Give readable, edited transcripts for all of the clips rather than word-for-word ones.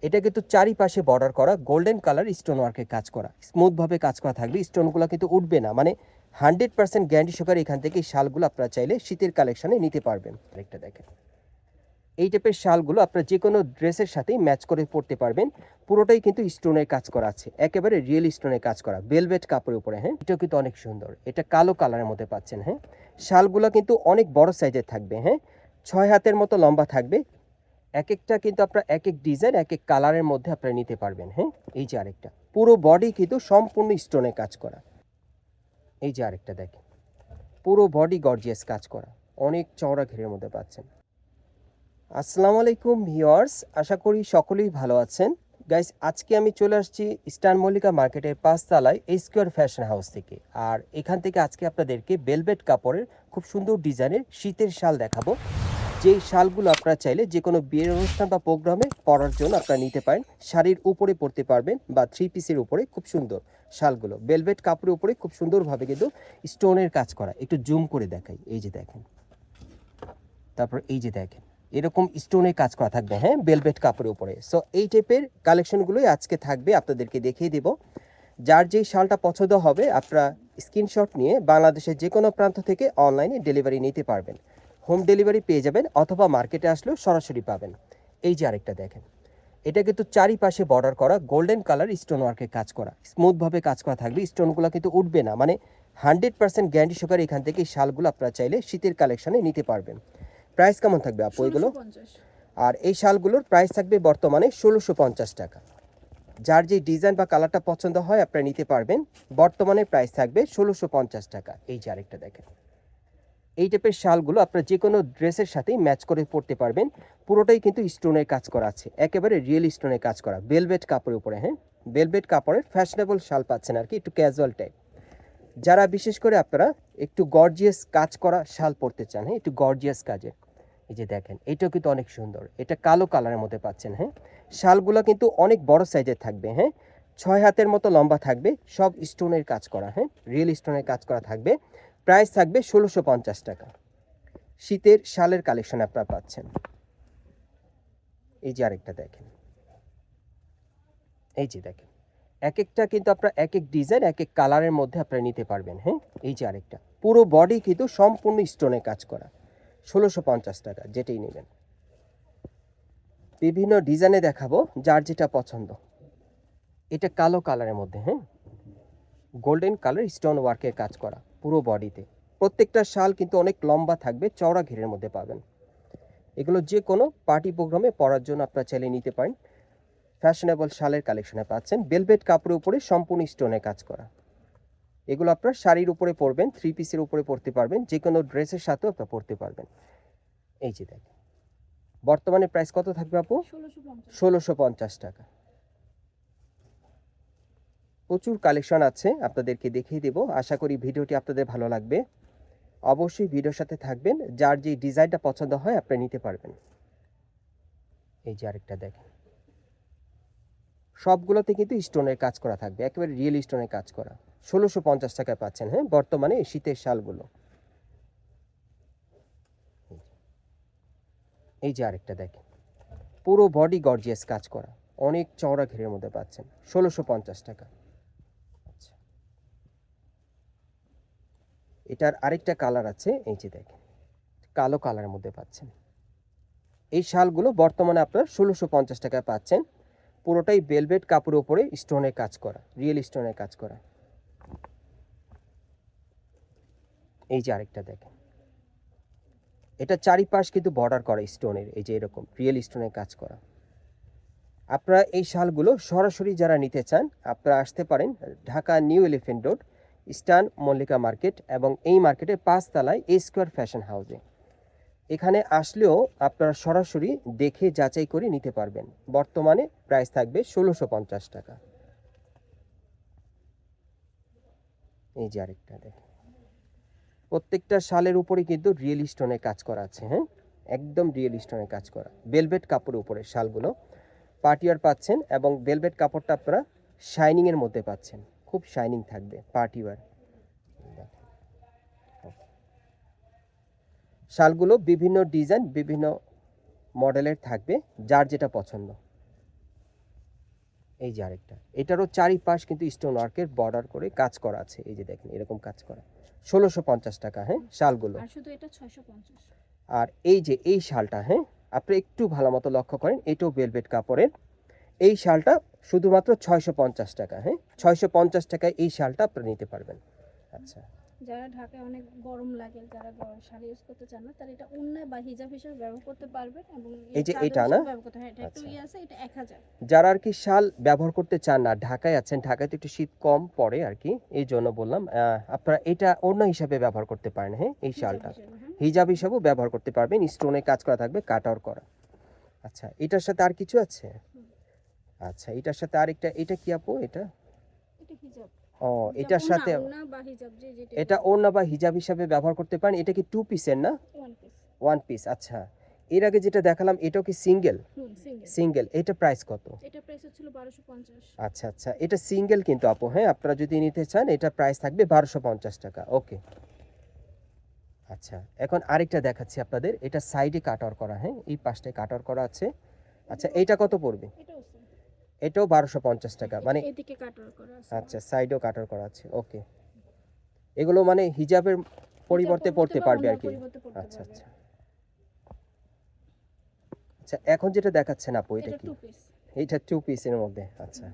এটা কিন্তু চারিপাশে বর্ডার করা গোল্ডেন কালার স্টোন ওয়ার্কের কাজ করা, স্মুথভাবে কাজ করা থাকবে, স্টোনগুলো কিন্তু উঠবে না, মানে 100% গ্যারান্টি সহকারে এখান থেকে এই শালগুলো আপনারা চাইলে শীতের কালেকশনে নিতে পারবেন। আরেকটা দেখেন, এই টাইপের শালগুলো আপনারা যে কোনো ড্রেসের সাথেই ম্যাচ করে পরতে পারবেন। পুরোটাই কিন্তু স্টোনের কাজ করা আছে, একেবারে রিয়েল স্টোনের কাজ করা, ভেলভেট কাপড়ের উপরে। হ্যাঁ, এটাও কিন্তু অনেক সুন্দর, এটা কালো কালারের মধ্যে পাচ্ছেন। হ্যাঁ, শালগুলো কিন্তু অনেক বড় সাইজের থাকবে। হ্যাঁ, 6 হাতের মতো লম্বা থাকবে। এক একটা কিন্তু আপনার এক এক ডিজাইন এক এক কালারের মধ্যে আপনারা নিতে পারবেন। হ্যাঁ, এই যে আরেকটা, পুরো বডি কিন্তু সম্পূর্ণ স্টোনে কাজ করা। এই যে আরেকটা দেখেন, পুরো বডি গর্জিয়াস কাজ করা, অনেক চওড়া ঘেরের মধ্যে পাচ্ছেন। আসসালামু আলাইকুম ভিউয়ার্স, আশা করি সকলেই ভালো আছেন। গাইস, আজকে আমি চলে আসছি ইস্টার্ন মল্লিকা মার্কেটের 5 তলায় স্কোয়ার ফ্যাশন হাউস থেকে। আর এখান থেকে আজকে আপনাদেরকে ভেলভেট কাপড়ের খুব সুন্দর ডিজাইনের শীতের শাল দেখাবো, যেই শালগুলো আপনারা চাইলে যে কোনো বিয়ের অনুষ্ঠান বা প্রোগ্রামে পরার জন্য আপনারা নিতে পারেন। শাড়ির উপরে পরতে পারবেন বা 3 পিসের উপরে খুব সুন্দর শালগুলো ভেলভেট কাপড়ের উপরে খুব সুন্দরভাবে কিন্তু স্টোনের কাজ করা। একটু জুম করে দেখাই, এই যে দেখেন, তারপর এই যে দেখেন, এরকম স্টোনের কাজ করা থাকবে। হ্যাঁ, ভেলভেট কাপড়ের উপরে। সো এই টাইপের কালেকশনগুলোই আজকে থাকবে, আপনাদেরকে দেখিয়ে দেব। যার যেই শালটা পছন্দ হবে আপনারা স্ক্রিনশট নিয়ে বাংলাদেশের যে কোনো প্রান্ত থেকে অনলাইনে ডেলিভারি নিতে পারবেন। হোম ডেলিভারি পেয়ে যাবেন, অথবা মার্কেটে আসলেও সরাসরি পাবেন। এই যে আরেকটা দেখেন, এটা কিন্তু চারিপাশে বর্ডার করা গোল্ডেন কালার স্টোন ওয়ার্কের কাজ করা, স্মুথভাবে কাজ করা থাকবে, স্টোনগুলো কিন্তু উঠবে না, মানে 100% গ্যারান্টি সহকারে এখান থেকে এই শালগুলো আপনারা চাইলে শীতের কালেকশনে নিতে পারবেন। প্রাইস কেমন থাকবে আপু এগুলো? 1650। আর এই শালগুলোর প্রাইস থাকবে বর্তমানে 1650 টাকা। যার যে ডিজাইন বা কালারটা পছন্দ হয় আপনারা নিতে পারবেন। বর্তমানে প্রাইস থাকবে 1650 টাকা। এই যে আরেকটা দেখেন, এই টাইপের শালগুলো আপনারা যে কোনো ড্রেসের সাথেই ম্যাচ করে পরতে পারবেন। পুরোটাই কিন্তু স্টোনের কাজ করা আছে, একেবারে রিয়েল স্টোনের কাজ করা, ভেলভেট কাপড়ের উপরে। হ্যাঁ, ভেলভেট কাপড়ের ফ্যাশনেবল শাল পাচ্ছেন আর কি, একটু ক্যাজুয়াল টাইপ। যারা বিশেষ করে আপনারা একটু গর্জিয়াস কাজ করা শাল পরতে চান, হ্যাঁ, একটু গর্জিয়াস কাজে, এই যে দেখেন, এটাও কিন্তু অনেক সুন্দর, এটা কালো কালারের মধ্যে পাচ্ছেন। হ্যাঁ, শালগুলো কিন্তু অনেক বড় সাইজের থাকবে। হ্যাঁ, 6 হাতের মতো লম্বা থাকবে, সব স্টোনের কাজ করা। হ্যাঁ, রিয়েল স্টোনের কাজ করা থাকবে। প্রাইস থাকবে 1650 টাকা। শীতের শালের কালেকশন আপনারা পাচ্ছেন। এই যে আরেকটা দেখেন, এই যে দেখেন, এক একটা কিন্তু আপনারা এক এক ডিজাইন এক এক কালারের মধ্যে আপনারা নিতে পারবেন। হ্যাঁ, এই যে আরেকটা, পুরো বডি কিন্তু সম্পূর্ণ স্টোনে কাজ করা, 1650 টাকা যেটাই নেবেন। বিভিন্ন ডিজাইনে দেখাবো, যার যেটা পছন্দ। এটা কালো কালারের মধ্যে, হ্যাঁ, গোল্ডেন কালার স্টোন ওয়ার্কের কাজ করা পুরো বডিতে। প্রত্যেকটা শাল কিন্তু অনেক লম্বা থাকবে, চওড়া ঘেরের মধ্যে পাবেন। এগুলো যে কোনো পার্টি প্রোগ্রামে পরার জন্য আপনারা চাইলে নিতে পারেন। ফ্যাশনেবল শালের কালেকশনে পাচ্ছেন, ভেলভেট কাপড়ের উপরে সম্পূর্ণ স্টোনে কাজ করা। এগুলো আপনার শাড়ির উপরে পরবেন, 3 পিসের উপরে পরতে পারবেন, যে কোনো ড্রেসের সাথেও আপনারা পরতে পারবেন। এই যে দেখেন, বর্তমানে প্রাইস কত থাকবে আপু? 1650। 1650 টাকা। প্রচুর কালেকশন আছে, আপনাদেরকে দেখিয়ে দেব। আশা করি ভিডিওটি আপনাদের ভালো লাগবে। অবশ্যই ভিডিওর সাথে থাকবেন, যার যে ডিজাইনটা পছন্দ হয় আপনি নিতে পারবেন। এই যে আরেকটা দেখেন, সবগুলোতে কিন্তু স্টোনের কাজ করা থাকবে, একেবারে রিয়েল স্টোনের কাজ করা। 1650 টাকায় পাচ্ছেন। হ্যাঁ, বর্তমানে এই শীতের শালগুলো। এই যে আরেকটা দেখেন, পুরো বডি গর্জিয়াস কাজ করা, অনেক চওড়া ঘেরের মধ্যে পাচ্ছেন, 1650 টাকা। আচ্ছা, এটার আরেকটা কালার আছে, এই যে দেখেন, কালো কালারের মধ্যে পাচ্ছেন। এই শালগুলো বর্তমানে আপনার 1650 টাকায় পাচ্ছেন। পুরোটাই ভেলভেট কাপড়ের উপরে স্টোনের কাজ করা, রিয়েল স্টোনের কাজ করা। এই যে আরেকটা দেখেন, এটা চারিপাশ কিন্তু বর্ডার করা স্টোনের, এই যে এরকম রিয়েল স্টোনের কাজ করা। আপনারা এই শালগুলো সরাসরি যারা নিতে চান আপনারা আসতে পারেন Dhaka new elephant road eastern Mallika market, এবং এই মার্কেটের 5 তলায় স্কোয়ার ফ্যাশন হাউসে। এখানে আসলেও আপনারা সরাসরি দেখে যাচাই করে নিতে পারবেন। বর্তমানে প্রাইস থাকবে 1650 টাকা। এই যে আরেকটা দেখেন, প্রত্যেকটা শালের উপরে কিন্তু রিয়েল স্টোনের কাজ করা আছে। হ্যাঁ, একদম রিয়েল স্টোনের কাজ করা, ভেলভেট কাপড়ের উপরে শালগুলো। পার্টিওয়ার পাচ্ছেন, এবং ভেলভেট কাপড়টা আপনারা শাইনিংয়ের মধ্যে পাচ্ছেন, খুব শাইনিং থাকবে পার্টিওয়ার। শালগুলো বিভিন্ন ডিজাইন বিভিন্ন মডেলের থাকবে, যার যেটা পছন্দ। এই যে আরেকটা, এটারও চারিপাশ কিন্তু স্টোন ওয়ার্কের বর্ডার করে কাজ করা আছে, এই যে দেখেন এরকম কাজ করা। 1650 টাকা, হ্যাঁ শালগুলো। আর শুধু এটা 650। আর এই যে এই শালটা, হ্যাঁ আপনি একটু ভালো মতো লক্ষ্য করেন, এটাও ভেলভেট কাপড়ের। এই শালটা শুধুমাত্র 650 টাকা, হ্যাঁ 650 টাকায় এই শালটা আপনি নিতে পারবেন। আচ্ছা, যারা ঢাকায় অনেক গরম লাগে, যারা গরম শাড়ি ইউজ করতে চান না, তারা এটা ওড়না বা হিজাব হিসেবে ব্যবহার করতে পারবেন। এবং এই যে চাদর এটা হিসেবে না, ব্যবহার করতে, হ্যাঁ এটা একটু আচ্ছা। আছে, এটা 1000। যারা আর কি শাল ব্যবহার করতে চান না, ঢাকায় আছেন, ঢাকায় তো একটু শীত কম পড়ে আর কি, এই জন্য বললাম আপনারা এটা ওড়না হিসাবে ব্যবহার করতে পারেন, হ্যাঁ এই শালটা হিজাব হিসাবেও ব্যবহার করতে পারবেন। স্টোনে কাজ করা থাকবে, কাট আউট করা। আচ্ছা, এটার সাথে আর কিছু আছে? আচ্ছা, এটার সাথে আরেকটা, এটা কি আপু? এটা এটা হিজাব। ও, এটার সাথে ওড়না বা হিজাব যেটা, এটা ওড়না বা হিজাব হিসাবে ব্যবহার করতে পারেন। এটা কি 2 পিসের না? One piece. One piece. আচ্ছা, এর আগে যেটা দেখালাম এটাও কি সিঙ্গেল? সিঙ্গেল। সিঙ্গেল। এটা প্রাইস কত? এটা প্রাইস ছিল 1250। আচ্ছা আচ্ছা, এটা সিঙ্গেল কিন্তু আপু, হ্যাঁ আপনারা যদি নিতে চান এটা প্রাইস থাকবে 1250 টাকা। ওকে। আচ্ছা, এখন আরেকটা দেখাচ্ছি আপনাদের, এটা সাইডে কাটার করা, হ্যাঁ এই পাশটায় কাটার করা আছে। আচ্ছা, এইটা কত পড়বে? এটাও সেম। এটাও 1250 টাকা, মানে এদিকে কাটার করা আছে। আচ্ছা সাইডেও কাটার করা আছে। ওকে, এগুলো মানে হিজাবের পরিবর্তে পড়তে পারবে আর কি। আচ্ছা আচ্ছা আচ্ছা, এখন যেটা দেখাচ্ছেন আপু এটা কি? এটা 2 পিসের মধ্যে। আচ্ছা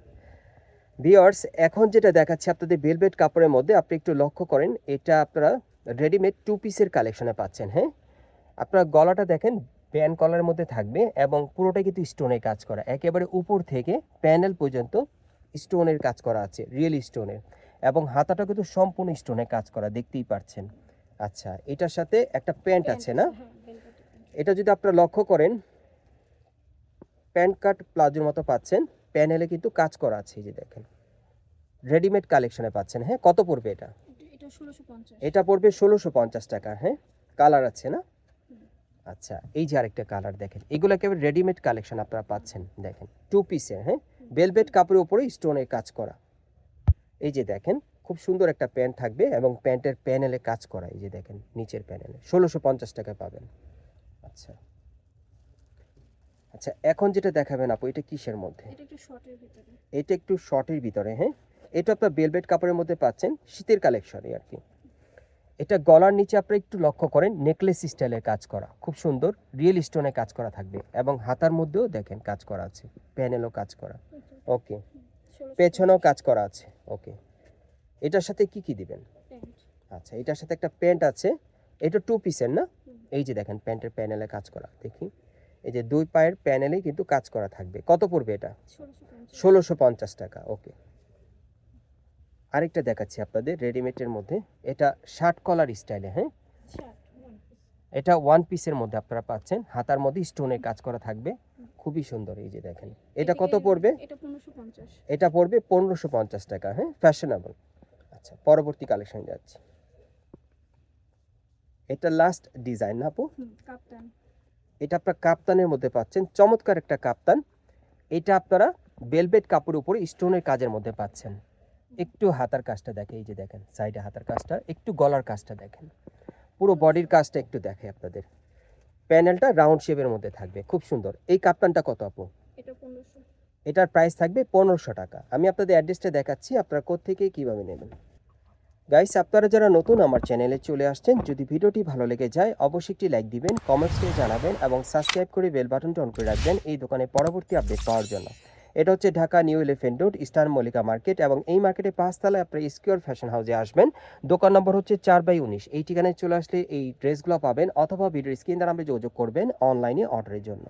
ভিউয়ার্স, এখন যেটা দেখাচ্ছি আপনাদের ভেলভেট কাপড়ের মধ্যে, আপনি একটু লক্ষ্য করেন, এটা আপনারা রেডিমেড 2 পিসের কালেকশনে পাচ্ছেন, হ্যাঁ আপনারা গলাটা দেখেন প্যান কলারের মধ্যে থাকবে এবং পুরোটাই কিন্তু স্টোনের কাজ করা, একেবারে উপর থেকে প্যানেল পর্যন্ত স্টোনের কাজ করা আছে, রিয়েল স্টোনের। এবং হাতাটা কিন্তু সম্পূর্ণ স্টোনের কাজ করা, দেখতেই পাচ্ছেন। আচ্ছা, এটার সাথে একটা প্যান্ট আছে না? এটা যদি আপনারা লক্ষ্য করেন, প্যান্ট কাট প্লাজোর মতো পাচ্ছেন, প্যানেলে কিন্তু কাজ করা আছে, এই যে দেখেন রেডিমেড কালেকশনে পাচ্ছেন। হ্যাঁ, কত পড়বে এটা? এটা 1650। এটা পড়বে 1650 টাকা। হ্যাঁ, কালার আছে না? আচ্ছা, এই যে আরেকটা কালার দেখেন, এগুলো একেবারে রেডিমেড কালেকশন আপনারা পাচ্ছেন, দেখেন 2 পিসের, হ্যাঁ ভেলভেট কাপড়ের উপরে স্টোনের কাজ করা। এই যে দেখেন খুব সুন্দর একটা প্যান্ট থাকবে এবং প্যান্টের প্যানেলে কাজ করা, এই যে দেখেন নিচের প্যানেলে 1650 টাকা পাবেন। আচ্ছা আচ্ছা, এখন যেটা দেখাবেন আপু, এটা কিসের মধ্যে? এটা একটু শর্টের ভিতরে। এটা একটু শর্টের ভিতরে, হ্যাঁ এটা আপনার ভেলভেট কাপড়ের মধ্যে পাচ্ছেন, শীতের কালেকশনে আর কি। এটা গলার নিচে আপনি একটু লক্ষ্য করেন, নেকলেস স্টাইলের কাজ করা, খুব সুন্দর রিয়েল স্টোনে কাজ করা থাকবে এবং হাতার মধ্যেও দেখেন কাজ করা আছে, প্যানেলও কাজ করা। ওকে, পেছনেও কাজ করা আছে। ওকে, এটার সাথে কি কি দিবেন? আচ্ছা, এটার সাথে একটা প্যান্ট আছে, এটা 2 পিসের না? এই যে দেখেন প্যান্টের প্যানেলে কাজ করা, দেখি এই যে দুই পায়ের প্যানেলেই কিন্তু কাজ করা থাকবে। কত পড়বে এটা? 1650 টাকা। ওকে, আরেকটা দেখাচ্ছি আপনাদের রেডিমেডের মধ্যে, এটা শার্ট কলার স্টাইলে, হ্যাঁ এটা 1 পিসের মধ্যে আপনারা পাচ্ছেন, হাতার মধ্যে স্টোনের কাজ করা থাকবে, খুবই সুন্দর। এই যে দেখেন, এটা কত পড়বে? এটা 1550। এটা পড়বে 1550 টাকা। হ্যাঁ, ফ্যাশনেবল। আচ্ছা, পরবর্তী কালেকশন যাচ্ছি। এটা লাস্ট ডিজাইন না আপু? কাপ্তান। এটা আপনারা কাপ্তানের মধ্যে পাচ্ছেন, চমৎকার একটা কাপ্তান। এটা আপনারা ভেলভেট কাপড়ের উপরে স্টোনের কাজের মধ্যে পাচ্ছেন। একটু হাতার কাজটা দেখে, এই যে দেখেন সাইডে হাতার কাজটা, একটু গলার কাজটা দেখেন, পুরো বডির কাজটা একটু দেখে আপনাদের। প্যানেলটা রাউন্ড শেপের মধ্যে থাকবে, খুব সুন্দর। এই কাপ্তানটা কত আপু? এটা 1500। এটার প্রাইস থাকবে 1500 টাকা। আমি আপনাদের অ্যাড্রেসটা দেখাচ্ছি, আপনারা কোত্থেকে কীভাবে নেবেন। গাইস, আপনারা যারা নতুন আমার চ্যানেলে চলে আসছেন, যদি ভিডিওটি ভালো লেগে যায় অবশ্যই একটি লাইক দিবেন, কমেন্টস করে জানাবেন এবং সাবস্ক্রাইব করে বেল বাটনটা অন করে রাখবেন এই দোকানে পরবর্তী আপডেট পাওয়ার জন্য। এটা হচ্ছে Dhaka new elephant road, eastern Mallika market, এবং এই মার্কেটে 5 তলায় আপনারা স্কোয়ার ফ্যাশন হাউসে আসবেন। দোকান নম্বর হচ্ছে 4/19। এই ঠিকানায় চলে আসলে এই ড্রেসগুলো পাবেন, অথবা ভিডিওর স্ক্রিন দ্বারা আপনি যোগাযোগ করবেন অনলাইনে অর্ডারের জন্য।